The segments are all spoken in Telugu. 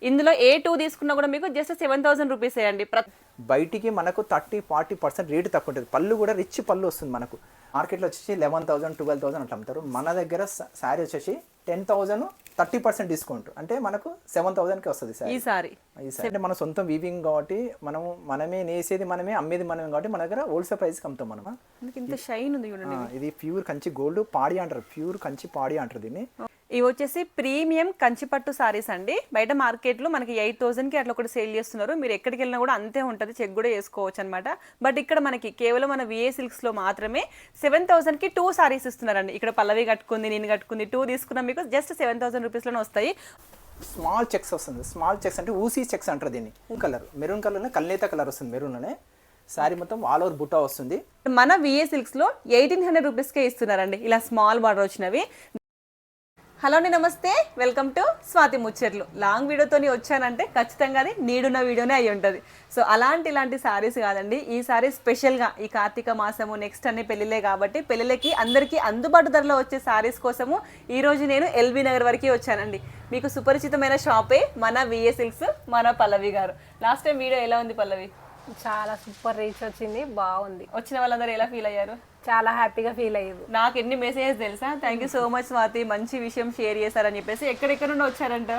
ఇందులో ఏ 2 తీసుకున్నా కూడా మీకు జస్ట్ 7000 రూపీస్ అండి. బయటికి మనకు 30-40% రేటు తక్కువ ఉంటుంది. పళ్ళు కూడా రిచ్ పళ్ళు వస్తుంది మనకు. మార్కెట్లో వచ్చేసి 11,000 12,000 అట్లా అమ్ముతారు. మన దగ్గర శారీ వచ్చేసి 10,000 30% డిస్కౌంట్ అంటే మనకు 7,000కి వస్తుంది సార్. ఈ సారీ అంటే మన సొంతం వీవింగ్ కాబట్టి మనమే నేసేది మనమే అమ్మేది మనమే కాబట్టి మన దగ్గర హోల్సేల్ ప్రైస్కి అమ్ముతాం మనం. ఇంత షైన్ ఉంది చూడండి. ఇది ప్యూర్ కంచి గోల్డ్ పాడి అంటారు. ప్యూర్ కంచి పాడి అంటారు దీన్ని. ఇవి వచ్చేసి ప్రీమియం కంచిపట్టు సారీస్ అండి. బయట మార్కెట్లో మనకి 8,000కి అట్లా ఒకటి సేల్ చేస్తున్నారు. మీరు ఎక్కడికి వెళ్ళినా కూడా అంతే ఉంటుంది, చెక్ కూడా చేసుకోవచ్చు అనమాట. బట్ ఇక్కడ మనకి కేవలం మన విఏ సిల్క్స్లో మాత్రమే 7,000కి 2 సారీస్ ఇస్తున్నారండి. ఇక్కడ పల్లవి కట్టుకుంది, నేను కట్టుకుంది 2 తీసుకున్నా మీకు జస్ట్ 7,000 రూపీస్లోనే వస్తాయి. స్మాల్ చెక్స్ వస్తుంది. స్మాల్ చెక్స్ అంటే ఊసీ చెక్స్ అంటారు దీన్ని. కలర్ మెరూన్ కలర్లో కల్నేత కలర్ వస్తుంది. మెరూన్లోనే శారీ మొత్తం ఆల్ ఓవర్ బుట్టా వస్తుంది. మన విఏ సిల్క్స్లో 1,800 రూపీస్కే ఇస్తున్నారండి ఇలా స్మాల్ బార్డర్ వచ్చినవి. హలో అండి, నమస్తే, వెల్కమ్ టు స్వాతి ముచ్చట్లు. లాంగ్ వీడియోతోని వచ్చానంటే ఖచ్చితంగా అది నీడున్న వీడియోనే అయి ఉంటుంది. సో ఇలాంటి సారీస్ కాదండి, ఈ సారీ స్పెషల్గా ఈ కార్తీక మాసము నెక్స్ట్ అన్ని పెళ్ళిలే కాబట్టి పెళ్ళిళ్ళకి అందరికీ అందుబాటు ధరలో వచ్చే సారీస్ కోసము ఈరోజు నేను ఎల్బీ నగర్ వరకు వచ్చానండి. మీకు సుపరిచితమైన షాపే మన విఏ సిల్క్స్, మన పల్లవి గారు. లాస్ట్ టైం వీడియో ఎలా ఉంది పల్లవి? చాలా సూపర్ రీచ్ వచ్చింది, బాగుంది. వచ్చిన వాళ్ళందరూ ఎలా ఫీల్ అయ్యారు? చాలా హ్యాపీగా ఫీల్ అయ్యారు. నాకు ఎన్ని మెసేజెస్ తెలుసా. Thank you so much Swathi, మంచి విషయం షేర్ చేశారని చెప్పేసి. ఎక్కడెక్కడ నుండి వచ్చారంట?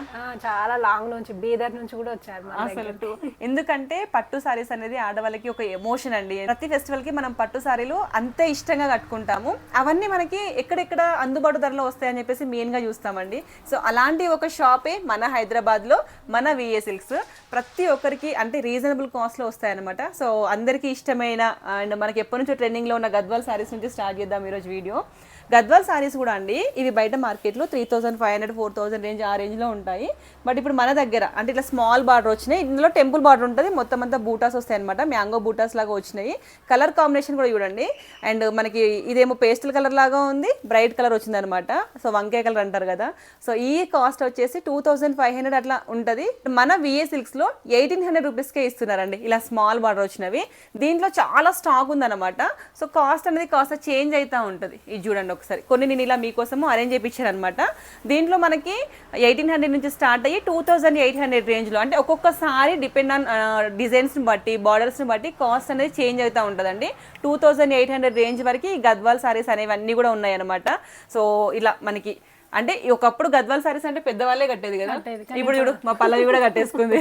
చాలా లాంగ్ నుంచి, బీదర్ నుంచి కూడా వచ్చారు అసలు. ఎందుకంటే పట్టు సారీస్ అనేది ఆడవాళ్ళకి ఒక ఎమోషన్ అండి. ప్రతి ఫెస్టివల్ కి మనం పట్టు సారీలు అంతే ఇష్టంగా కట్టుకుంటాము. అవన్నీ మనకి ఎక్కడెక్కడ అందుబాటు ధరలో వస్తాయని చెప్పేసి మెయిన్ గా చూస్తామండి. సో అలాంటి ఒక షాపే మన హైదరాబాద్ లో మన విఏ సిల్క్స్. ప్రతి ఒక్కరికి అంటే రీజనబుల్ కాస్ట్ లో వస్తాయన్నమాట. సో అందరికీ ఇష్టమైన అండ్ మనకి ఎప్పటి నుంచో ట్రెండింగ్ లో ఉన్న గద్వాల్ సారీస్ నుంచి స్టార్ట్ చేద్దాం ఈరోజు వీడియో. గద్వాల్ సారీస్ కూడా అండి, ఇవి బయట మార్కెట్లో 3,500 4,000 రేంజ్, ఆ రేంజ్లో ఉంటాయి. బట్ ఇప్పుడు మన దగ్గర అంటే ఇట్లా స్మాల్ బార్డర్ వచ్చినాయి. ఇందులో టెంపుల్ బార్డర్ ఉంటుంది, మొత్తం అంతా బూటాస్ వస్తాయి అనమాట. మ్యాంగో బూటాస్ లాగా వచ్చినాయి. కలర్ కాంబినేషన్ కూడా చూడండి. అండ్ మనకి ఇదేమో పేస్టల్ కలర్ లాగా ఉంది, బ్రైట్ కలర్ వచ్చింది అనమాట. సో వంకాయ కలర్ అంటారు కదా. సో ఈ కాస్ట్ వచ్చేసి 2,500 అట్లా ఉంటుంది. మన విఏ సిల్క్స్లో 1,800 రూపీస్కే ఇస్తున్నారండి ఇలా స్మాల్ బార్డర్ వచ్చినవి. దీంట్లో చాలా స్టాక్ ఉందన్నమాట. సో కాస్ట్ అనేది కాస్త చేంజ్ అవుతూ ఉంటుంది. ఇది చూడండి ఒకసారి. కొన్ని నేను ఇలా మీకోసము అరేంజ్ చేయించాను అనమాట. దీంట్లో మనకి 1,800 నుంచి స్టార్ట్ అయ్యి 2,800 రేంజ్లో, అంటే ఒక్కొక్కసారి డిపెండ్ ఆన్ డిజైన్స్ని బట్టి బార్డర్స్ని బట్టి కాస్ట్ అనేది చేంజ్ అవుతూ ఉంటుందండి. 2,800 రేంజ్ వరకు ఈ గద్వాల్ సారీస్ అనేవి అన్నీ కూడా ఉన్నాయి అనమాట. సో ఇలా మనకి అంటే ఒకప్పుడు గద్వాల్ సారీస్ అంటే పెద్దవాళ్ళే కట్టేది కదా. ఇప్పుడు చూడు మా పల్లవి కూడా కట్టేసుకుంది.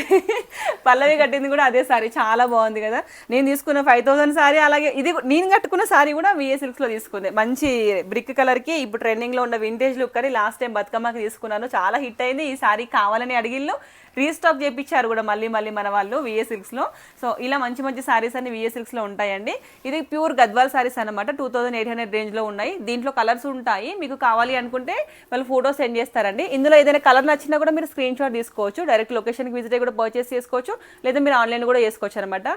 పల్లవి కట్టింది కూడా అదే సారీ, చాలా బాగుంది కదా. నేను తీసుకున్న 5,000 సారీ, అలాగే ఇది నేను కట్టుకున్న సారీ కూడా విఏ సిల్క్స్ లో తీసుకుంది. మంచి బ్రిక్ కలర్ కి ఇప్పుడు ట్రెండింగ్ లో ఉన్న వింటేజ్ లుక్ అని లాస్ట్ టైం బతుకమ్మకి తీసుకున్నాను, చాలా హిట్ అయింది. ఈ సారీ కావాలని అడిగిళ్ళు, రీస్టాక్ చేయించారు కూడా మళ్ళీ మన వాళ్ళు విఏ సిల్క్స్ లో. సో ఇలా మంచి మంచి సారీస్ అన్ని విఏ సిల్క్స్ లో ఉంటాయండి. ఇది ప్యూర్ గద్వాల్ సారీస్ అనమాట. 2,800 రేంజ్ లో ఉన్నాయి. దీంట్లో కలర్స్ ఉంటాయి, మీకు కావాలి అనుకుంటే వాళ్ళు ఫోటో సెండ్ చేస్తారండి. ఇందులో ఏదైనా కలర్ నచ్చినా కూడా మీరు స్క్రీన్ షాట్ తీసుకోవచ్చు, డైరెక్ట్ లొకేషన్కి విజిట్ అయ్యి కూడా పర్చేస్ చేసుకోవచ్చు, లేదా మీరు ఆన్లైన్ కూడా చేసుకోవచ్చు అనమాట.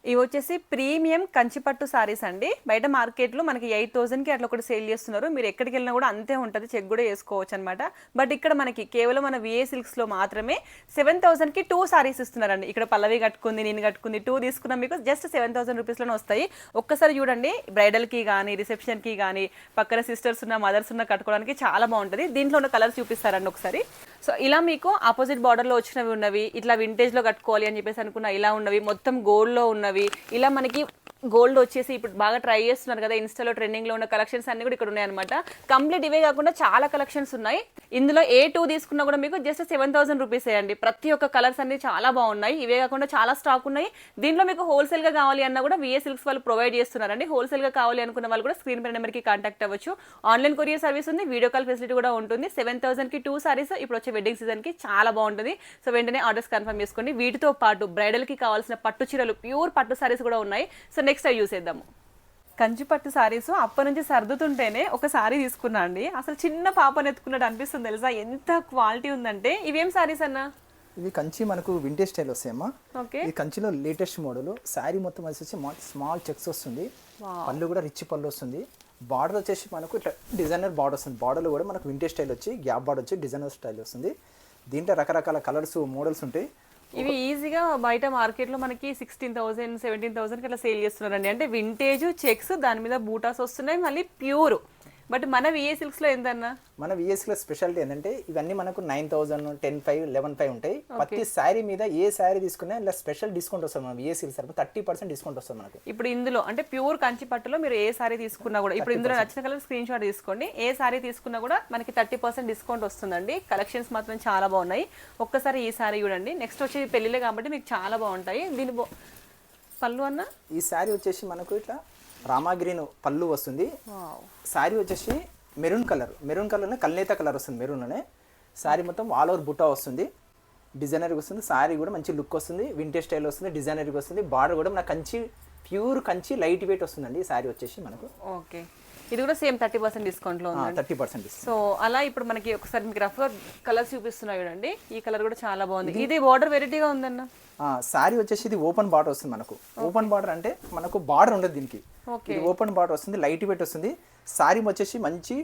ఇవి వచ్చేసి ప్రీమియం కంచిపట్టు సారీస్ అండి. బయట మార్కెట్లో మనకి 8,000కి అట్లా ఒకటి సేల్ చేస్తున్నారు. మీరు ఎక్కడికి వెళ్ళినా కూడా అంతే ఉంటుంది, చెక్ కూడా చేసుకోవచ్చు అనమాట. బట్ ఇక్కడ మనకి కేవలం మన విఏ సిల్క్స్లో మాత్రమే 7,000కి 2 సారీస్ ఇస్తున్నారండి. ఇక్కడ పల్లవి కట్టుకుంది, నేను కట్టుకుంది 2 తీసుకున్నా మీకు జస్ట్ 7,000 రూపీస్లోనే వస్తాయి. ఒక్కసారి చూడండి, బ్రైడల్కి కానీ రిసెప్షన్కి కానీ పక్కన సిస్టర్స్ ఉన్న మదర్స్ ఉన్న కట్టుకోవడానికి చాలా బాగుంటుంది. దీంట్లో ఉన్న కలర్స్ చూపిస్తారండి ఒకసారి. సో ఇలా మీకు ఆపోజిట్ బార్డర్లో వచ్చినవి ఉన్నవి, ఇట్లా వింటేజ్లో కట్టుకోవాలి అని చెప్పేసి అనుకున్న ఇలా ఉన్నవి, మొత్తం గోల్డ్లో ఉన్నవి, ఇలా మనకి గోల్డ్ వచ్చేసి ఇప్పుడు బాగా ట్రై చేస్తున్నారు కదా ఇన్స్టాలో ట్రెండింగ్లో ఉన్న కలెక్షన్స్ అన్ని కూడా ఇక్కడ ఉన్నాయి అనమాట. కంప్లీట్ ఇవే కాకుండా చాలా కలెక్షన్స్ ఉన్నాయి. ఇందులో ఏ 2 తీసుకున్నా కూడా మీకు జస్ట్ 7,000 రూపీస్ అండి. ప్రతి ఒక్క కలర్స్ అన్ని చాలా బాగున్నాయి. ఇవే కాకుండా చాలా స్టాక్ ఉన్నాయి. దీంట్లో మీకు హోల్సేల్గా కావాలి అన్నా కూడా విఏ సిల్క్స్ వాళ్ళు ప్రొవైడ్ చేస్తున్నారండి. హోల్సేల్గా కావాలి అనుకున్న వాళ్ళు కూడా స్క్రీన్ పై నెంబర్కి కాంటాక్ట్ అవ్వచ్చు. ఆన్లైన్ కొరియర్ సర్వీస్ ఉంది, వీడియో కాల్ ఫెసిలిటీ కూడా ఉంటుంది. 7,000కి 2 సారీస్ ఇప్పుడు వచ్చే వెడ్డింగ్ సీజన్కి చాలా బాగుంటుంది. సో వెంటనే ఆర్డర్స్ కన్ఫర్మ్ చేసుకోండి. వీటితో పాటు బ్రైడల్కి కావాల్సిన పట్టు చీరలు, ప్యూర్ పట్టు సారీస్ కూడా ఉన్నాయి. సో నెక్స్ట్ అవి చూసేద్దాము. కంచిపట్టు సారీస్ అప్పటి నుంచి సర్దుతుంటేనే ఒక సారీ తీసుకున్నా అండి. అసలు చిన్న పాపను ఎత్తుకున్నట్టు అనిపిస్తుంది తెలుసా, ఎంత క్వాలిటీ ఉందంటే. ఇవేం సారీస్ అన్నా? ఇవి కంచి మనకు వింటేజ్ స్టైల్ వస్తాయమ్మా. ఓకే, ఈ కంచిలో లేటెస్ట్ మోడల్. శారీ మొత్తం వచ్చేసి స్మాల్ చెక్స్ వస్తుంది, పళ్ళు కూడా రిచ్ పళ్ళు వస్తుంది. బార్డర్ వచ్చేసి మనకు ఇట్లా డిజైనర్ బార్డర్ వస్తుంది. బార్డర్లో కూడా మనకు వింటేజ్ స్టైల్ వచ్చి గ్యాప్ బార్డర్ వచ్చి డిజైనర్ స్టైల్ వస్తుంది. దీంట్లో రకరకాల కలర్స్ మోడల్స్ ఉంటాయి. ఇవి ఈజీగా బయట మార్కెట్లో మనకి 16,000 17,000కి అట్లా సేల్ చేస్తున్నారండి. అంటే వింటేజ్ చెక్స్, దాని మీద బూటాస్ వస్తున్నాయి, మళ్ళీ ప్యూర్ బట్ మన విఏ సిల్క్స్ లో ఎంతన్నా? మన విఎస్లో స్పెషాలిటీ ఏంటంటే ఇవన్నీ మనకు 9,000, 10,500, 11,500 ఉంటాయి. ప్రతి శారీ మీద ఏ శారీ తీసుకున్నా ఇలా స్పెషల్ డిస్కౌంట్ వస్తుంది మన విఎస్సీ తరఫున 30% డిస్కౌంట్ వస్తుంది మనకు. ఇప్పుడు ఇందులో అంటే ప్యూర్ కంచి పట్టులో మీరు ఏ సారీ తీసుకున్నా కూడా ఇప్పుడు ఇందులో నచ్చిన కలర్ స్క్రీన్ షాట్ తీసుకోండి. ఏ సారీ తీసుకున్నా కూడా మనకి 30% డిస్కౌంట్ వస్తుందండి. కలెక్షన్స్ మాత్రం చాలా బాగున్నాయి. ఒక్కసారి ఈ సారీ చూడండి. నెక్స్ట్ వచ్చి పెళ్లిలే కాబట్టి మీకు చాలా బాగుంటాయి. దీని పళ్ళు అన్న ఈ శారీ వచ్చేసి మనకు ఇట్లా రామా గ్రీన్ పళ్ళు వస్తుంది. శారీ వచ్చేసి మెరూన్ కలర్లో కల్నేత కలర్ వస్తుంది. మెరూన్లోనే శారీ మొత్తం ఆల్ ఓవర్ బుటా వస్తుంది. డిజైనర్గా వస్తుంది. శారీ కూడా మంచి లుక్ వస్తుంది. వింటేజ్ స్టైల్ వస్తుంది. డిజైనర్గా వస్తుంది. బార్డర్ కూడా మన Kanchi pure Kanchi light weight వస్తుందండి. ఈ శారీ వచ్చేసి మనకు ఓకే. ఇది కూడా సేమ్ 30% డిస్కౌంట్ లో ఉంది. 30% డిస్కౌంట్. సో అలా ఇప్పుడు మనకి ఒకసారి మీకు రఫ్ గా కలర్స్ చూపిస్తున్నాయి చూడండి. ఈ కలర్ కూడా చాలా బాగుంది. ఇది బార్డర్ వెరైటీగా ఉందన్న. శారీ వచ్చేసి ఇది ఓపెన్ బార్డర్ వస్తుంది మనకు. ఓపెన్ బార్డర్ అంటే మనకు బార్డర్ ఉండదు దీనికి. ఇది ఓపెన్ బార్డర్ వస్తుంది. లైట్ వెయిట్ వస్తుంది. శారీ వచ్చేసి మంచి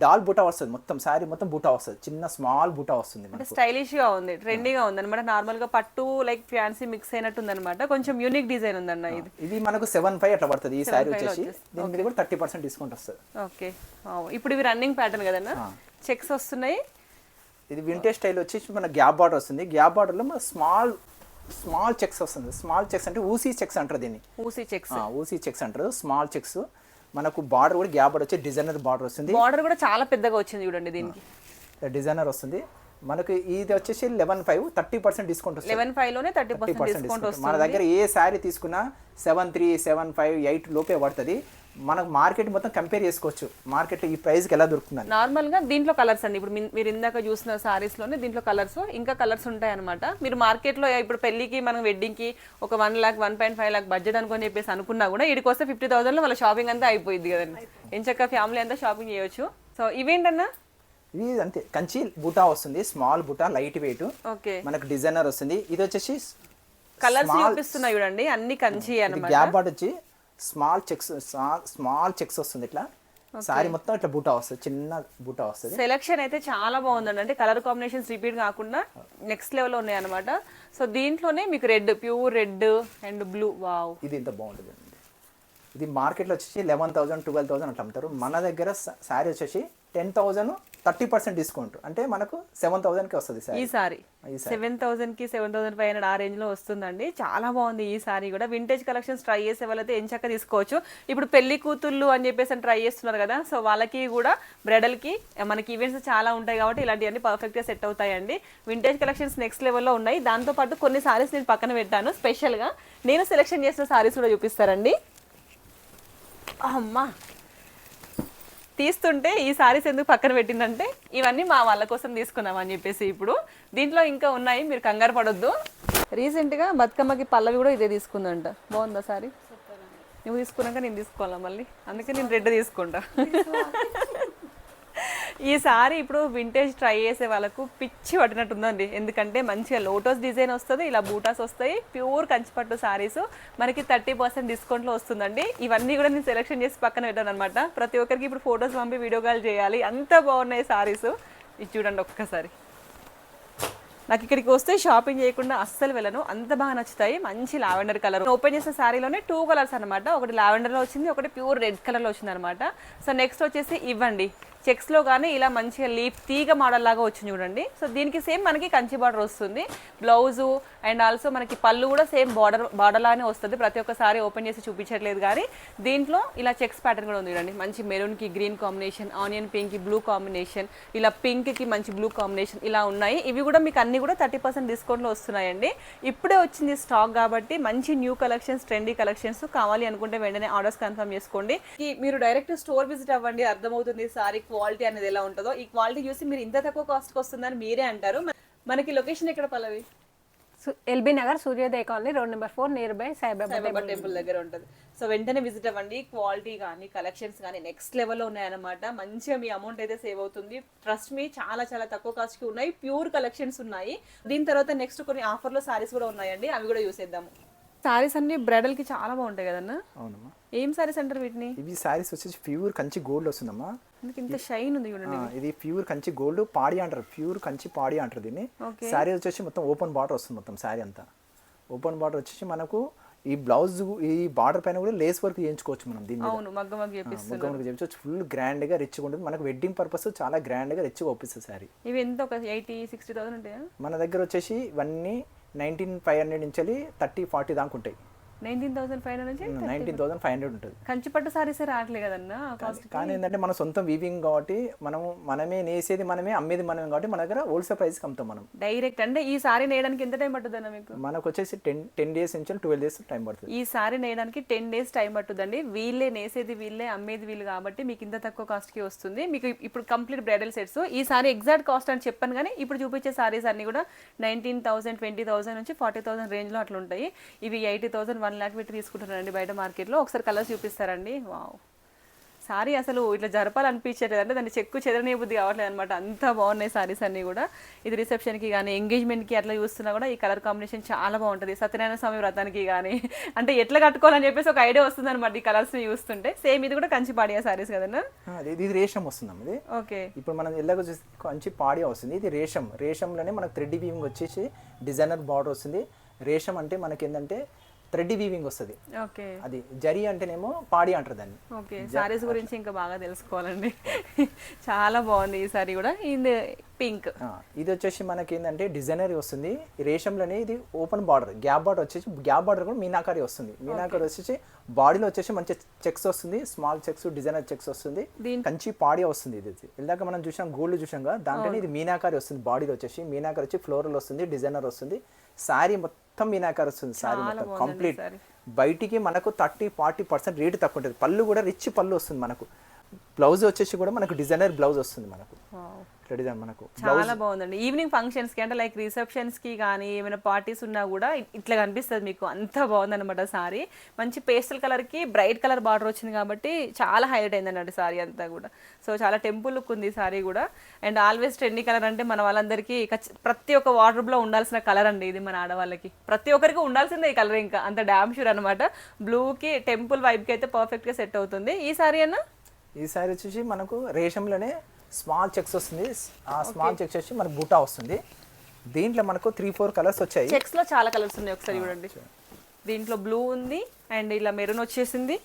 డాల్ బుటా వస్తుంది. మొత్తం శారీ మొత్తం బుటా వస్తుంది. చిన్న స్మాల్ బుటా వస్తుంది. అంటే స్టైలిష్ గా ఉంది, ట్రెండీగా ఉంది అనమాట. నార్మల్ గా పట్టు లైక్ ఫ్యాన్సీ మిక్స్ అయినట్టు ఉంది అనమాట. కొంచెం యూనిక్ డిజైన్ ఉందన్న. ఇది మనకు 7,500 అట్లా పడుతుంది ఈ శారీ వచ్చేసి. దీని మీద కూడా 30% డిస్కౌంట్ వస్తుంది. ఓకే. ఇప్పుడు ఇవి రన్నింగ్ ప్యాటర్న్ కదన్న. చెక్స్ వస్తున్నాయి. ఇది వింటేజ్ స్టైల్ వచ్చేసి మన గ్యాప్ బార్డర్ వస్తుంది. గ్యాప్ బార్డర్ లో స్మాల్ చెక్స్ వస్తుంది. స్మాల్ చెక్స్ అంటే ఊసీ చెక్స్ అంటారు దీన్ని. ఊసీ చెక్స్ అంటారు. స్మాల్ చెక్స్ మనకు బార్డర్ కూడా గ్యాప్ బార్డర్ వచ్చి డిజైనర్ బార్డర్ వస్తుంది. బార్డర్ కూడా చాలా పెద్దగా వచ్చింది చూడండి. దీనికి డిజైనర్ వస్తుంది. మనకు ఇది వచ్చేసి 11,500 30% డిస్కౌంట్ వస్తుంది. 11,500 లోనే 30% డిస్కౌంట్ వస్తుంది. మన దగ్గర ఏ శారీ తీసుకున్నా 7,300, 7,500, 8 లోపే పడుతుంది. మనకు మార్కెట్ మొత్తం కంపేర్ చేసుకోవచ్చు. మార్కెట్లో ఈ ప్రైస్కి ఎలా దొరుకుతుంది. నార్మల్ గా దీంట్లో కలర్స్ అండి. ఇప్పుడు మీరు ఇందాక చూసిన సారీస్ లోనే దీంట్లో కలర్స్ ఇంకా కలర్స్ ఉంటాయి అనమాట. మీరు మార్కెట్ లో ఇప్పుడు పెళ్లికి మనం వెడ్డింగ్ కి ఒక 1 lakh 1.5 lakh బడ్జెట్ అనుకొని చెప్పేసి అనుకున్నా కూడా ఇక్కడికి వస్తే 50,000 లో వాళ్ళ షాపింగ్ అంతా అయిపోయింది కదండి. ఎంచక్క ఫ్యామిలీ అంతా షాపింగ్ చేయొచ్చు. సో ఇవేంటన్నా? ఇది అంతే కంచి బుటా వస్తుంది. స్మాల్ బుటా లైట్ వెయిట్. ఓకే. మనకు డిజైనర్ వస్తుంది. ఇది వచ్చేసి కలర్స్ చూపిస్తున్నాయి చూడండి. అన్ని కంచి అన్నమాట. గ్యాప్ బార్డర్ వచ్చి స్మాల్ చెక్స్ వస్తుంది. ఇట్లా సారీ మొత్తం ఇట్లా బూటా వస్తుంది. చిన్న బూటా వస్తుంది. సెలెక్షన్ అయితే చాలా బాగుందండి. అంటే కలర్ కాంబినేషన్స్ రిపీట్ కాకుండా నెక్స్ట్ లెవెల్ ఉన్నాయి అనమాట. సో దీంట్లోనే మీకు red, pure red and blue. Wow, ఇది ఎంత బాగుంటుంది. ఇది మార్కెట్లో వచ్చేసి 11,000, 12,000 అట్లా అమ్ముతారు. మన దగ్గర శారీ వచ్చేసి 10,000 30% డిస్కౌంట్. అంటే మనకు 7,000కి వస్తుంది ఈ సారీ. 7,000కి 7,500 ఆ రేంజ్ లో వస్తుందండి. చాలా బాగుంది ఈ సారీ కూడా. వింటేజ్ కలెక్షన్స్ ట్రై చేసే వాళ్ళైతే ఎంచక్క తీసుకోవచ్చు. ఇప్పుడు పెళ్లి కూతుళ్ళు అని చెప్పేసి ట్రై చేస్తున్నారు కదా. సో వాళ్ళకి కూడా బ్రైడల్ కి మనకి ఈవెంట్స్ చాలా ఉంటాయి కాబట్టి ఇలాంటివన్నీ పర్ఫెక్ట్ గా సెట్ అవుతాయండి. వింటేజ్ కలెక్షన్స్ నెక్స్ట్ లెవెల్లో ఉన్నాయి. దాంతో పాటు కొన్ని సారీస్ నేను పక్కన పెట్టాను స్పెషల్ గా. నేను సెలెక్షన్ చేసిన సారీస్ కూడా చూపిస్తారండి. అమ్మా, తీస్తుంటే ఈ సారీస్ ఎందుకు పక్కన పెట్టిందంటే ఇవన్నీ మా వాళ్ళ కోసం తీసుకున్నాం అని చెప్పేసి. ఇప్పుడు దీంట్లో ఇంకా ఉన్నాయి, మీరు కంగారు పడొద్దు. రీసెంట్గా బతుకమ్మకి పల్లవి కూడా ఇదే తీసుకుందంట. బాగుందా సారీ? నువ్వు తీసుకున్నాక నేను తీసుకోవాలా మళ్ళీ, అందుకే నేను రెడ్ తీసుకుంటా. ఈ సారీ ఇప్పుడు వింటేజ్ ట్రై చేసే వాళ్ళకు పిచ్చి పట్టినట్టుందండి. ఎందుకంటే మంచిగా లోటస్ డిజైన్ వస్తుంది, ఇలా బూటాస్ వస్తాయి. ప్యూర్ కంచిపట్టు సారీస్ మనకి 30% డిస్కౌంట్లో వస్తుందండి. ఇవన్నీ కూడా నేను సెలెక్షన్ చేసి పక్కన పెట్టాను అనమాట. ప్రతి ఒక్కరికి ఇప్పుడు ఫొటోస్ పంపి వీడియో కాల్ చేయాలి, అంత బాగున్నాయి సారీస్. ఇది చూడండి ఒక్కసారి. నాకు ఇక్కడికి వస్తే షాపింగ్ చేయకుండా అస్సలు వెళ్ళను, అంత బాగా నచ్చుతాయి. మంచి లావెండర్ కలర్. ఓపెన్ చేసిన శారీలోనే 2 కలర్స్ అనమాట. ఒకటి లావెండర్లో వచ్చింది, ఒకటి ప్యూర్ రెడ్ కలర్లో వచ్చింది అనమాట. సో నెక్స్ట్ వచ్చేసి ఇవ్వండి చెక్స్లో కానీ ఇలా మంచిగా లీఫ్ తీగ మోడల్ లాగా వచ్చింది చూడండి. సో దీనికి సేమ్ మనకి కంచి బార్డర్ వస్తుంది. బ్లౌజు అండ్ ఆల్సో మనకి పళ్ళు కూడా సేమ్ బార్డర్ లానే వస్తుంది. ప్రతి ఒక్కసారి ఓపెన్ చేసి చూపించట్లేదు కానీ దీంట్లో ఇలా చెక్స్ ప్యాటర్న్ కూడా ఉంది చూడండి. మంచి మెరూన్కి గ్రీన్ కాంబినేషన్, ఆనియన్ పింక్కి బ్లూ కాంబినేషన్, ఇలా పింక్కి మంచి బ్లూ కాంబినేషన్ ఇలా ఉన్నాయి. ఇవి కూడా మీకు అన్ని కూడా 30% డిస్కౌంట్లో వస్తున్నాయండి. ఇప్పుడే వచ్చింది స్టాక్ కాబట్టి మంచి న్యూ కలెక్షన్స్, ట్రెండీ కలెక్షన్స్ కావాలి అనుకుంటే వెంటనే ఆర్డర్స్ కన్ఫర్మ్ చేసుకోండి. మీరు డైరెక్ట్ స్టోర్ విజిట్ అవ్వండి, అర్థమవుతుంది సారీ క్వాలిటీ అనేది ఎలా ఉంటుందో. ఈ క్వాలిటీ చూసి మీరు ఇంత తక్కువ కాస్ట్కి వస్తుందని మీరే అంటారు. మనకి లొకేషన్ ఎక్కడ పల్లవి? ఎల్బీ నగర్ సూర్యోదయ colony, road number 4, near by Saibaba temple దగ్గర ఉంటుంది. సో వెంటనే విజిట్ అవ్వండి. క్వాలిటీ కానీ కలెక్షన్స్ కానీ నెక్స్ట్ లెవెల్లో ఉన్నాయన్నమాట. మంచిగా మీ అమౌంట్ అయితే సేవ్ అవుతుంది. ట్రస్ట్ మీ, చాలా చాలా తక్కువ కాస్ట్కి ఉన్నాయి. ప్యూర్ కలెక్షన్స్ ఉన్నాయి. దీని తర్వాత నెక్స్ట్ కొన్ని ఆఫర్లో సారీస్ కూడా ఉన్నాయండి, అవి కూడా చూసేద్దాము. సారీస్ అన్ని బ్రైడల్ కి చాలా బాగుంటాయి కదన్నా. అవునమ్మా. ఏం సారీస్ అంటారు వీటిని? ఇవి సారీస్ వచ్చేసి ప్యూర్ కంచి గోల్డ్ వస్తుందమ్మా. ఇంత షైన్ ఉంది చూడండి. ఇది ప్యూర్ కంచి గోల్డ్ పాడి అంటారు. ప్యూర్ కంచి పాడి అంటారు దీన్ని. సారీ వచ్చేసి మొత్తం ఓపెన్ బార్డర్ వస్తుంది. మొత్తం సారీ అంతా ఓపెన్ బార్డర్ వచ్చేసి మనకు ఈ బ్లౌజ్ ఈ బార్డర్ పైన కూడా లేస్ వర్క్ చేయించుకోవచ్చు మనం దీన్ని అవును మగ్గ మగ్గ చేపిస్తున్నారు. ముగ్గ మనకు చేయించవచ్చు. ఫుల్ గ్రాండ్గా రిచ్గా ఉంటుంది. మనకు వెడ్డింగ్ పర్పస్ చాలా గ్రాండ్గా రిచ్గా ఒప్పిస్తుంది సారీ. ఇవి ఎంత ఒక 80-60,000 ఉంటాయా? మన దగ్గర వచ్చేసి ఇవన్నీ 19,500 నుంచి 30-40 దాకా ఉంటాయి. 19,500 నుంచి 19,500 ఉంటుంది. కంచిపట్టు సారీస్ రావట్లే కదన్నా కాస్ట్. కానీ ఏంటంటే మన సొంతం వీవింగ్ కాబట్టి మనమే నేసేది మనమే అమ్మేది మనమే కాబట్టి మన దగ్గర హోల్సేల్ ప్రైస్కి అమ్ముతాం మనం. డైరెక్ట్ అంటే ఈ సారీ నేయడానికి ఎంత టైం పట్టుదన్నా మీకు? మనకు వచ్చేసి 10 డేస్ నుంచి 12 డేస్ టైం పడుతుంది. ఈ సారీ నేయడానికి 10 డేస్ టైం పట్టుదండి. వీళ్ళే నేసేది వీళ్ళే అమ్మేది వీళ్ళు కాబట్టి మీకు ఇంత తక్కువ కాస్ట్కి వస్తుంది. మీకు ఇప్పుడు కంప్లీట్ బ్రైడల్ సెట్స్. ఈ సారీ ఎగ్జాక్ట్ కాస్ట్ అని చెప్పాను కానీ ఇప్పుడు చూపించే సారీస్ అన్ని కూడా 19,000 20,000 నుంచి 40,000 రేంజ్లో అట్లా ఉంటాయి. ఇవి 80,000 1 lakh పెట్టి తీసుకుంటారండి బయట మార్కెట్లో. ఒకసారి కలర్స్ చూపిస్తారండి. వావ్, సారీ అసలు ఇట్లా జరపాలనిపించట్లేదు, అంటే దాన్ని చెక్కు చెదరనే బుద్ధి కావట్లేదు అనమాట. అంత బాగున్నాయి సారీస్ అన్నీ కూడా. ఇది రిసెప్షన్కి కానీ ఎంగేజ్మెంట్కి అట్లా చూస్తున్నా కూడా ఈ కలర్ కాంబినేషన్ చాలా బాగుంటుంది. సత్యనారాయణ స్వామి వ్రతానికి కానీ అంటే ఎట్లా కట్టుకోవాలని చెప్పేసి ఒక ఐడియా వస్తుంది అనమాట ఈ కలర్స్ని చూస్తుంటే. సేమ్ ఇది కూడా కంచి పాడియా సారీస్ కదన్నా? ఇది రేషం వస్తుందమ్మ. ఇది ఓకే. ఇప్పుడు మనం ఎలాగో కంచి పాడియా వస్తుంది. ఇది రేషంలోనే మనకు థ్రెడ్ వీవింగ్ వచ్చేసి డిజైనర్ బార్డర్ వస్తుంది. రేషం అంటే మనకి ఏంటంటే థ్రెడ్ వీవింగ్ వస్తుంది. ఓకే. అది జరీ అంటేనేమో పాడి అంటారు దాన్ని. ఓకే. సారీస్ గురించి ఇంకా బాగా తెలుసుకోవాలండి. చాలా బాగుంది ఈ సారీ కూడా. ఇది పింక్. ఇది వచ్చేసి మనకి ఏంటంటే డిజైనర్ వస్తుంది. రేషంలోనే ఇది ఓపెన్ బార్డర్, గ్యాప్ బార్డర్ వచ్చేసి గ్యాప్ బార్డర్ కూడా మీనాకారి వస్తుంది. మీనాకారి వచ్చేసి బాడీలో వచ్చేసి మంచి చెక్స్ వస్తుంది. స్మాల్ చెక్స్, డిజైనర్ చెక్స్ వస్తుంది. కంచి పాడి వస్తుంది. ఇది ఇందాక మనం చూసాం గోల్డ్ చూసాం కదా, దాంట్లోనే ఇది మీనాకారి వస్తుంది. బాడీలో వచ్చేసి మీనాకారి వచ్చి ఫ్లోరల్ వస్తుంది, డిజైనర్ వస్తుంది. శారీ మొత్తం మీనాకారి వస్తుంది. శారీ మొత్తం కంప్లీట్. బయటికి మనకు 30-40% రేటు తక్కువ ఉంటుంది. పళ్ళు కూడా రిచ్ పళ్ళు వస్తుంది మనకు. బ్లౌజ్ వచ్చేసి కూడా మనకు డిజైనర్ బ్లౌజ్ వస్తుంది మనకు. డిజైన్ మనకు చాలా బాగుందండి. ఈవినింగ్ ఫంక్షన్స్కి అంటే లైక్ రిసెప్షన్స్కి కానీ ఏమైనా పార్టీస్ ఉన్నా కూడా ఇట్లా కనిపిస్తుంది మీకు. అంత బాగుందన్నమాట సారీ. మంచి పేస్టల్ కలర్కి బ్రైట్ కలర్ బార్డర్ వచ్చింది కాబట్టి చాలా హైలైట్ అయింది అన్నట్టు సారీ అంతా కూడా. సో చాలా టెంపుల్ లుక్ ఉంది సారీ కూడా. అండ్ ఆల్వేస్ ట్రెండీ కలర్ అంటే మన వాళ్ళందరికీ ప్రతి ఒక్క వార్డ్రోబ్లో ఉండాల్సిన కలర్ అండి ఇది. మన ఆడవాళ్ళకి ప్రతి ఒక్కరికి ఉండాల్సిందే ఈ కలర్. ఇంకా అంత డామ్ షూర్ అనమాట. బ్లూకి టెంపుల్ వైబ్కి అయితే పర్ఫెక్ట్గా సెట్ అవుతుంది. ఈ సారీ అన్న ఈ సారీ వచ్చేసి మనకు రేషంలోనే స్మాల్ చెక్స్ వస్తుంది. ఆ స్మాల్ చెక్స్ వచ్చి మనకు బూటా వస్తుంది. దీంట్లో మనకు 3-4 కలర్స్ వచ్చాయి. చెక్స్ లో చాలా కలర్స్ ఉన్నాయి. ఒకసారి చూడండి. దీంట్లో బ్లూ ఉంది అండ్ ఇలా మెరూన్ వచ్చేసింది.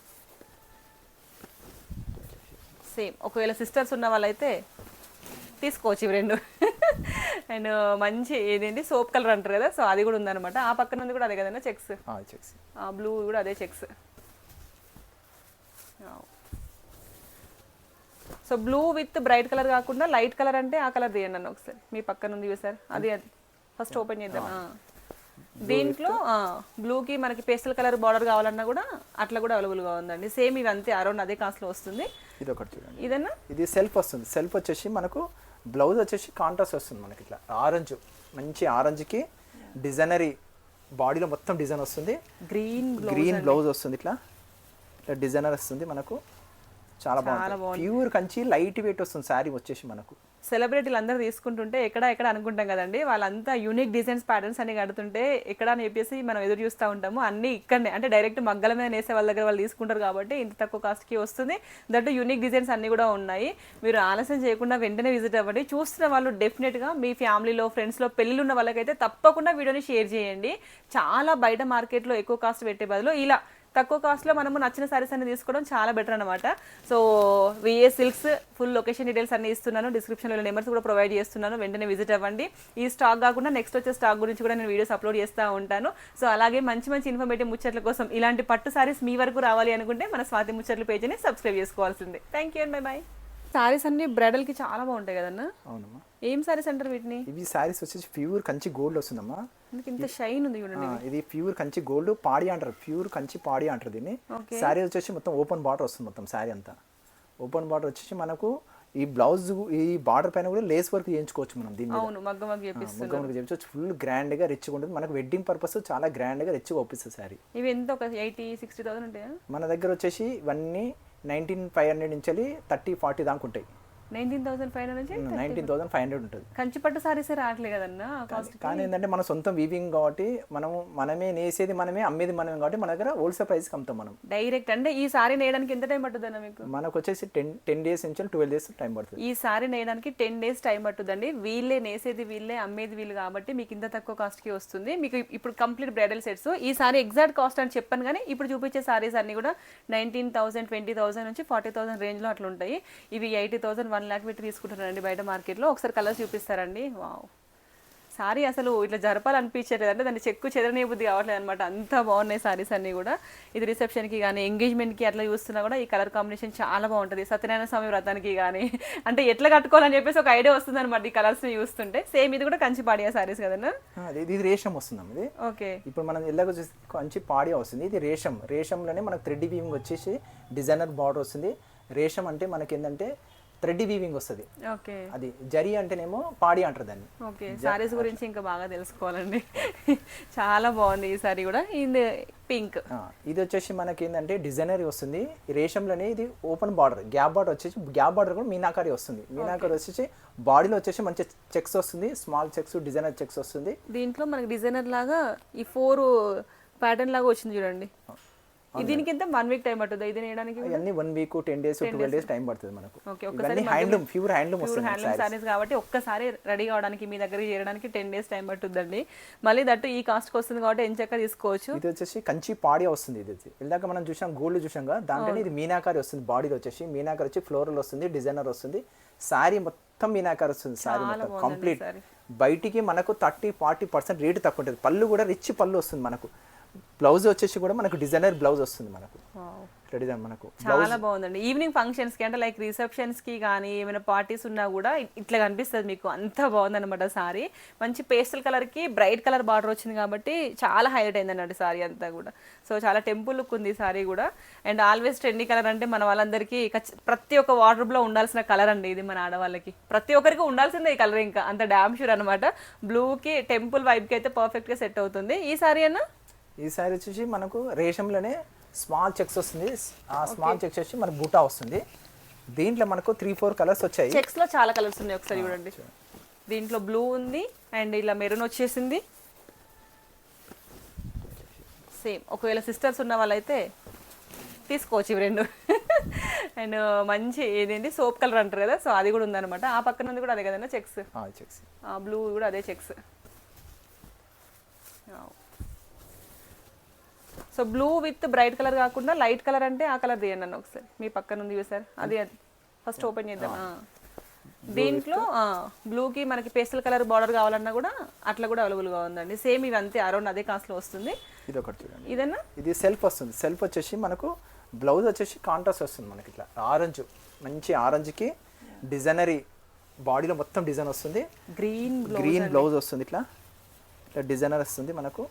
సేమ్ ఒకవేళ సిస్టర్స్ ఉన్న వాళ్ళైతే తీసుకోవచ్చు ఇవి రెండు. అండ్ మంచి ఏదేంటి సోప్ కలర్ అంటారు కదా, సో అది కూడా ఉందన్నమాట. ఆ పక్కన ఉంది కూడా అదే కదన్నా చెక్స్. చెక్స్ బ్లూ కూడా అదే checks. So blue with bright colour కాకుండా లైట్ కలర్ అంటే ఆ కలర్ తీయండి అన్న ఒకసారి. మీ పక్కన ఉంది సార్, అది ఫస్ట్ ఓపెన్ చేద్దాం. దీంట్లో బ్లూకి మనకి పేస్టల్ కలర్ బార్డర్ కావాలన్నా కూడా అట్లా కూడా అవైలబుల్గా ఉందండి. సేమ్ ఇవి అంతే అరౌండ్ అదే కాస్ట్లో వస్తుంది. ఇది ఒకటి చూడండి. ఇదన్నా ఇది సెల్ఫ్ వస్తుంది. సెల్ఫ్ వచ్చేసి మనకు బ్లౌజ్ వచ్చేసి కాంట్రాస్ట్ వస్తుంది మనకి. ఇట్లా ఆరెంజ్, మంచి ఆరెంజ్కి డిజైనరీ బాడీలో మొత్తం డిజైన్ వస్తుంది. గ్రీన్ బ్లౌజ్ వస్తుంది. ఇట్లా డిజైనర్ వస్తుంది మనకు. చాలా బాగుంది. ప్యూర్ కంచి లైట్ వెయిట్ వస్తుంది శారీ వచ్చేసి మనకు. సెలబ్రిటీలు అందరూ తీసుకుంటుంటే ఎక్కడ అనుకుంటాం కదండి, వాళ్ళంతా యూనిక్ డిజైన్స్ ప్యాటర్న్స్ అని కడుతుంటే ఎక్కడ అని చెప్పేసి మనం ఎదురు చూస్తూ ఉంటాము. అన్ని ఇక్కడనే అంటే డైరెక్ట్ మగ్గల మీద నేసే వాళ్ళ దగ్గర వాళ్ళు తీసుకుంటారు కాబట్టి ఇంత తక్కువ కాస్ట్కి వస్తుంది. దట్ యూనిక్ డిజైన్స్ అన్ని కూడా ఉన్నాయి. మీరు ఆలస్యం చేయకుండా వెంటనే విజిట్ అవ్వండి. చూస్తున్న వాళ్ళు డెఫినెట్గా మీ ఫ్యామిలీలో ఫ్రెండ్స్లో పెళ్ళిళ్ళు ఉన్న వాళ్ళకైతే తప్పకుండా వీడియోని షేర్ చేయండి. చాలా బయట మార్కెట్లో ఎక్కువ కాస్ట్ పెట్టే బదులు ఇలా తక్కువ కాస్ట్లో మనము నచ్చిన సారీస్ అన్ని తీసుకోవడం చాలా బెటర్ అనమాట. So VA silks full location details అన్ని ఇస్తున్నాను. డిస్క్రిప్షన్లో నెంబర్స్ కూడా ప్రొవైడ్ చేస్తున్నాను. వెంటనే విజిట్ అవ్వండి. ఈ స్టాక్ కాకుండా నెక్స్ట్ వచ్చే స్టాక్ గురించి కూడా నేను వీడియోస్ అప్లోడ్ చేస్తూ ఉంటాను. సో అలాగే మంచి ఇన్ఫర్మేటివ్ ముచ్చట్ల కోసం ఇలాంటి పట్టు సారీస్ మీ వరకు రావాలి అనుకుంటే మన స్వాతి ముచ్చట్ల పేజీని సబ్స్క్రైబ్ చేసుకోవాల్సిందే. Thank you and bye bye. Saris అన్ని బ్రైడల్కి చాలా బాగుంటాయి కదన్నా? అవునమ్మా. ఏం సారీస్ అంటారు వీటిని? ఇవి సారీస్ వచ్చేసి ప్యూర్ కంచి గోల్డ్ వస్తుందమ్మా. ఇంత షైన్ ఉంది చూడండి. ఇది ప్యూర్ కంచి గోల్డ్ పాడి అంటారు. ప్యూర్ కంచి పాడి అంటారు దీన్ని. శారీ వచ్చేసి మొత్తం ఓపెన్ బార్డర్ వస్తుంది. మొత్తం శారీ అంతా ఓపెన్ బార్డర్ వచ్చేసి మనకు ఈ బ్లౌజ్ ఈ బార్డర్ పైన కూడా లేస్ వర్క్ చేయించుకోవచ్చు మనం దీన్ని. అవును మగ్గ మగ్గ చేయించవచ్చు. ఫుల్ గ్రాండ్గా రిచ్గా ఉంటుంది. మనకు వెడ్డింగ్ పర్పస్ చాలా గ్రాండ్గా రిచ్గా ఒప్పిస్తుంది శారీ. ఇవి ఎంత ఒక 80-60,000 ఉంటాయా? మన దగ్గర వచ్చేసి ఇవన్నీ 19,500 నుంచి 30-40 దాకా ఉంటాయి. 19,500 నుంచి 19,500 ఉంటుంది. కంచి పట్టు సారీసే రావట్లే కదన్నా కాస్ట్. కానీ ఏంటంటే మన సొంతం వీవింగ్ కాబట్టి మనమే నేసేది మనమే అమ్మేది మనమే కాబట్టి మన దగ్గర హోల్సేల్ ప్రైస్కి అమ్ముతాం మనం డైరెక్ట్. అంటే ఈ సారీ నేయడానికి ఎంత టైం పట్టుదన్నా మీకు? మనకు వచ్చేసి 10 days నుంచి 12 days టైం పడుతుంది. ఈ సారీ నేయడానికి 10 days టైం పట్టుదండి. వీళ్ళే నేసేది వీళ్ళే అమ్మేది వీళ్ళు కాబట్టి మీకు ఇంత తక్కువ కాస్ట్కి వస్తుంది. మీకు ఇప్పుడు కంప్లీట్ బ్రైడల్ సెట్స్. ఈ సారీ ఎగ్జాక్ట్ కాస్ట్ అని చెప్పాను కానీ ఇప్పుడు చూపించే సారీస్ అన్ని కూడా 19,000 20,000 నుంచి 40,000 రేంజ్లో అట్లా ఉంటాయి. ఇవి 80,000 1 lakh పెట్టి తీసుకుంటున్నారండి బయట మార్కెట్లో. ఒకసారి కలర్స్ చూపిస్తారండి. వావ్, సారీ అసలు ఇట్లా జరపాలనిపించట్లేదు, అంటే దాన్ని చెక్కు చెదరనే బుద్ధి కావట్లేదు అనమాట. అంత బాగున్నాయి సారీస్ అన్నీ కూడా. ఇది రిసెప్షన్కి కానీ ఎంగేజ్మెంట్కి అట్లా చూస్తున్నా కూడా ఈ కలర్ కాంబినేషన్ చాలా బాగుంటుంది. సత్యనారాయణ స్వామి వ్రతానికి కానీ అంటే ఎట్లా కట్టుకోవాలని చెప్పేసి ఒక ఐడియా వస్తుంది అనమాట ఈ కలర్స్ని చూస్తుంటే. సేమ్ ఇది కూడా కంచి పాడియా సారీస్ కదన్నా? ఇది రేషం వస్తుంది ఇది. ఓకే, ఇప్పుడు మనం ఎలాగో చూసి కంచి పాడియా వస్తుంది. ఇది రేషంలోనే మనకు థ్రెడ్ వీవింగ్ వచ్చేసి డిజైనర్ బార్డర్ వస్తుంది. రేషం అంటే మనకి ఏంటంటే థ్రెడ్ వీవింగ్ వస్తుంది. ఓకే, అది జరీ అంటేనేమో పాడి అంటారు దాన్ని. ఓకే, సారీస్ గురించి ఇంకా బాగా తెలుసుకోవాలండి. చాలా బాగుంది ఈ సారీ కూడా. ఇది పింక్. ఇది వచ్చేసి మనకి ఏంటంటే డిజైనర్ వస్తుంది. ఈ రేషంలోనే ఇది ఓపెన్ బార్డర్, గ్యాప్ బార్డర్ వచ్చేసి గ్యాప్ బార్డర్ కూడా మీనాకారి వస్తుంది. మీనాకారి వచ్చేసి బాడీలో వచ్చేసి మంచి చెక్స్ వస్తుంది, స్మాల్ చెక్స్ డిజైనర్ చెక్స్ వస్తుంది. దీంట్లో మనకి డిజైనర్ లాగా ఈ 4 ప్యాటర్న్ లాగా వచ్చింది చూడండి. దీనికి ఎంత 1 week టైం పడుతుంది ఇది నేయడానికి? ఇవన్నీ 1 week 10 days 12 days టైం పడుతుంది మనకు. ఓకే, ఒక్కసారి హ్యాండ్లూమ్ ప్యూర్ హ్యాండ్లూమ్ వస్తుంది. హ్యాండ్లూమ్ సారీస్ కాబట్టి ఒక్కసారి రెడీ కావడానికి మీ దగ్గరికి చేరడానికి 10 days టైం పట్టుద్దండి. మళ్ళీ దట్టు ఈ కాస్ట్కి వస్తుంది కాబట్టి ఎంచక్క తీసుకోవచ్చు. ఇది వచ్చేసి కంచి పాడియా వస్తుంది. ఇది ఇందాక మనం చూసాం గోల్డ్ చూసాం కదా, దాంట్లోనే ఇది మీనాకారి వస్తుంది. బాడీలో వచ్చేసి మీనాకారి వచ్చి ఫ్లోరల్ వస్తుంది, డిజైనర్ వస్తుంది. శారీ మొత్తం మీనాకారి వస్తుంది. శారీ మొత్తం కంప్లీట్. బయటికి మనకు 30-40% రేటు తక్కువ ఉంటుంది. పళ్ళు కూడా రిచ్ పళ్ళు వస్తుంది మనకు. బ్లౌజ్ వచ్చేసి కూడా మనకు డిజైనర్ బ్లౌజ్ వస్తుంది మనకు. మనకు చాలా బాగుందండి. ఈవినింగ్ ఫంక్షన్స్ కి అంటే లైక్ రిసెప్షన్స్ కి కానీ ఏమైనా పార్టీస్ ఉన్నా కూడా ఇట్లా కనిపిస్తుంది మీకు. అంత బాగుందన్నమాట సారీ. మంచి పేస్టల్ కలర్ కి బ్రైట్ కలర్ బార్డర్ వచ్చింది కాబట్టి చాలా హైలైట్ అయింది అన్నట్టు సారీ అంతా కూడా. సో చాలా టెంపుల్ లుక్ ఉంది సారీ కూడా. అండ్ ఆల్వేస్ ట్రెండీ కలర్ అంటే మన వాళ్ళందరికీ ప్రతి ఒక్క వార్డ్రోబ్ లో ఉండాల్సిన కలర్ అండి ఇది. మన ఆడవాళ్ళకి ప్రతి ఒక్కరికి ఉండాల్సిందే ఈ కలర్, ఇంకా అంత డామ్ షూర్ అనమాట. బ్లూ కి టెంపుల్ వైబ్ కి అయితే పర్ఫెక్ట్ గా సెట్ అవుతుంది. ఈ సారీ అన్న ఈ సారీ వచ్చేసి మనకు రేషంలోనే స్మాల్ చెక్స్ వస్తుంది. ఆ స్మాల్ చెక్స్ వచ్చి మనకు బూటా వస్తుంది. దీంట్లో మనకు 3-4 కలర్స్ వచ్చాయి. చెక్స్ లో చాలా కలర్స్ ఉన్నాయి, ఒకసారి చూడండి. దీంట్లో బ్లూ ఉంది అండ్ ఇలా మెరూన్ వచ్చేసింది. సేమ్ ఒకవేళ సిస్టర్స్ ఉన్న వాళ్ళైతే తీసుకోవచ్చు ఇవి రెండు. అండ్ మంచి ఏదేంటి సోప్ కలర్ అంటారు కదా, సో అది కూడా ఉందన్నమాట. ఆ పక్కన ఉంది కూడా అదే కదన్నా చెక్స్. బ్లూ కూడా అదే checks. So blue with bright colour కాకుండా లైట్ కలర్ అంటే ఆ కలర్ తీయండి అన్న ఒకసారి. మీ పక్కన ఉంది చూసారు అది ఫస్ట్ ఓపెన్ చేద్దాం. దీంట్లో బ్లూకి మనకి పేస్టల్ కలర్ బార్డర్ కావాలన్నా కూడా అట్లా కూడా అవైలబుల్గా ఉందండి. సేమ్ ఇవి అంతే అరౌండ్ అదే కాస్ట్లో వస్తుంది. ఇది ఒకటి చూడండి. ఇదన్నా ఇది సెల్ఫ్ వస్తుంది. సెల్ఫ్ వచ్చేసి మనకు బ్లౌజ్ వచ్చేసి కాంట్రాస్ట్ వస్తుంది మనకి. ఇట్లా ఆరెంజ్, మంచి ఆరెంజ్కి డిజైనరీ బాడీలో మొత్తం డిజైన్ వస్తుంది. గ్రీన్ బ్లౌజ్ వస్తుంది. ఇట్లా ఇట్లా డిజైనర్ వస్తుంది మనకు.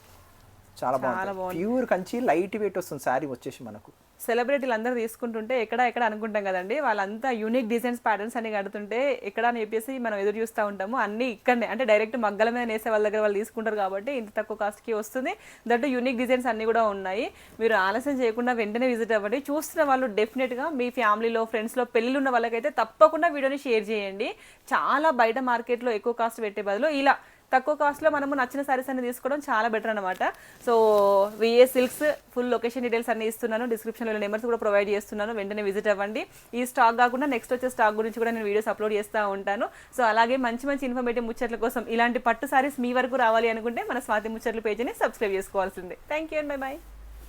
చాలా బాగుంది. ప్యూర్ కంచి లైట్ వెయిట్ వస్తుంది శారీ వచ్చేసి మనకు. సెలబ్రిటీలు అందరూ తీసుకుంటుంటే ఎక్కడ అనుకుంటాం కదండి, వాళ్ళంతా యూనిక్ డిజైన్స్ ప్యాటర్న్స్ అని కడుతుంటే ఎక్కడ అని చెప్పేసి మనం ఎదురు చూస్తూ ఉంటాము. అన్ని ఇక్కడనే అంటే డైరెక్ట్ మగ్గల మీద నేసే వాళ్ళ దగ్గర వాళ్ళు తీసుకుంటారు కాబట్టి ఇంత తక్కువ కాస్ట్కి వస్తుంది. దట్టు యూనిక్ డిజైన్స్ అన్ని కూడా ఉన్నాయి. మీరు ఆలస్యం చేయకుండా వెంటనే విజిట్ అవ్వండి. చూస్తున్న వాళ్ళు డెఫినెట్గా మీ ఫ్యామిలీలో ఫ్రెండ్స్లో పెళ్ళిళ్ళు ఉన్న వాళ్ళకైతే తప్పకుండా వీడియోని షేర్ చేయండి. చాలా బయట మార్కెట్లో ఎక్కువ కాస్ట్ పెట్టే బదులు ఇలా తక్కువ కాస్ట్లో మనము నచ్చిన సారీస్ అన్ని తీసుకోవడం చాలా బెటర్ అనమాట. So VA silks full location details అన్ని ఇస్తున్నాను, డిస్క్రిప్షన్లో నెంబర్స్ కూడా ప్రొవైడ్ చేస్తున్నాను. వెంటనే విజిట్ అవ్వండి. ఈ స్టాక్ కాకుండా నెక్స్ట్ వచ్చే స్టాక్ గురించి కూడా నేను వీడియోస్ అప్లోడ్ చేస్తూ ఉంటాను. సో అలాగే మంచి ఇన్ఫర్మేటివ్ ముచ్చట్ల కోసం ఇలాంటి పట్టు సారీస్ మీ వరకు రావాలి అనుకుంటే మన స్వాతి ముచ్చట్ల పేజీని సబ్స్క్రైబ్ చేసుకోవాల్సిందే. Thank you and by.